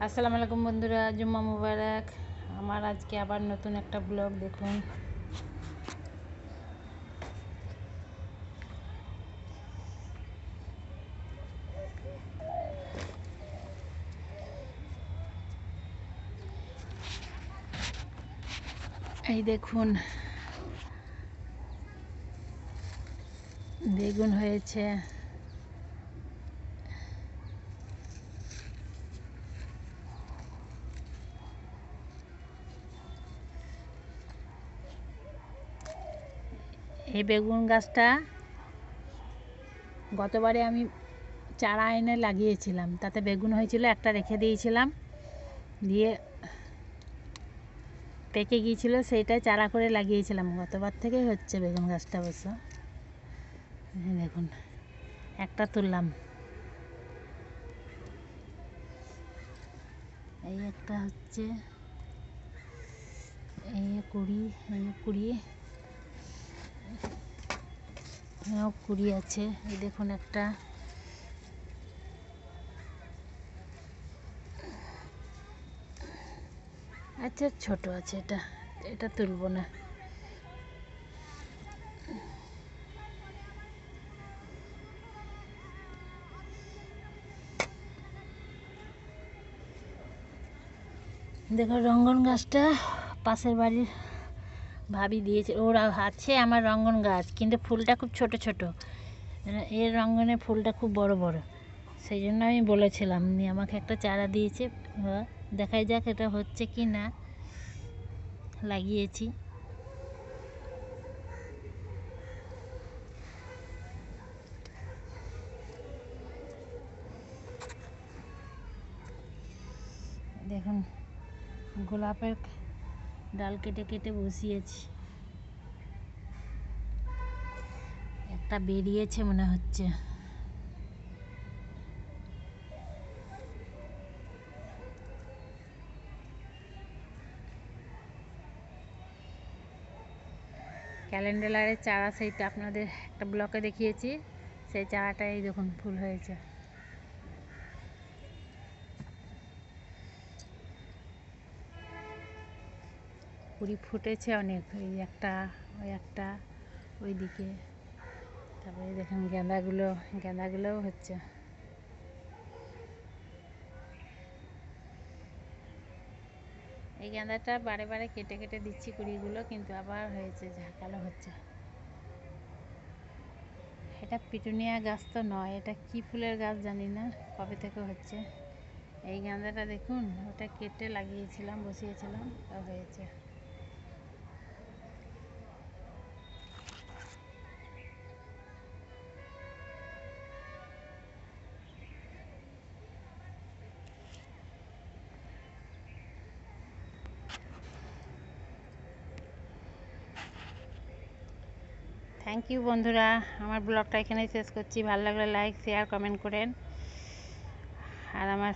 আসসালামু আলাইকুম বন্ধুরা, জুম্মা মুবারক। আমার আজকে আবার নতুন একটা ব্লগ দেখুন। এই দেখুন বেগুন হয়েছে, এই বেগুন গাছটা গতবারে আমি চারা এনে লাগিয়েছিলাম, তাতে বেগুন হয়েছিল, একটা রেখে দিয়েছিলাম, দিয়ে পেকে গিয়েছিল, সেইটাই চারা করে লাগিয়েছিলাম। গতবার থেকেই হচ্ছে বেগুন গাছটা অবশ্য। দেখুন একটা তুললাম, এই একটা হচ্ছে, এই কুড়ি আছে। এই দেখুন একটা, আচ্ছা ছোট আছে, এটা তুলবো না। দেখো রঙ্গন গাছটা পাশের বাড়ির ভাবি দিয়েছে, ওরা আছে আমার রঙ্গন গাছ, কিন্তু ফুলটা খুব ছোট ছোট। এর রঙ্গনে ফুলটা খুব বড় বড়, সেই জন্য আমি বলেছিলাম, নিয়ে আমাকে একটা চারা দিয়েছে। দেখাই যাক এটা হচ্ছে কি না। লাগিয়েছি, দেখুন গোলাপের ডাল কেটে কেটে বসিয়েছি, একটা বেরিয়েছে মনে হচ্ছে। ক্যালেন্ডুলারের চারা, সেইটা আপনাদের একটা ব্লকে দেখিয়েছি, সেই চারাটাই দেখুন ফুল হয়েছে। কুড়ি ফুটেছে অনেক, এই একটা, ওই একটা, ওই দিকে। তারপরে দেখুন গেঁদাগুলোও হচ্ছে। এই গেঁদাটা বারে বারে কেটে কেটে দিচ্ছি কুড়িগুলো, কিন্তু আবার হয়েছে, ঝাঁকালো হচ্ছে। এটা পিটুনিয়া গাছ তো নয়, এটা কি ফুলের গাছ জানি না, কবে থেকে হচ্ছে। এই গেঁদাটা দেখুন, ওটা কেটে লাগিয়েছিলাম, বসিয়েছিলাম, তা হয়েছে। থ্যাংক ইউ বন্ধুরা, আমার ব্লগটা এখানেই শেষ করছি। ভালো লাগলে লাইক, শেয়ার, কমেন্ট করেন, আর আমার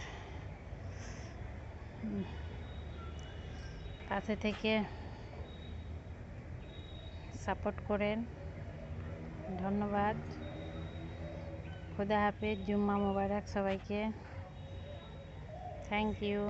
পাশে থেকে সাপোর্ট করেন। ধন্যবাদ। খুদা হাফেজ, জুম্মা মোবারক সবাইকে। Thank you.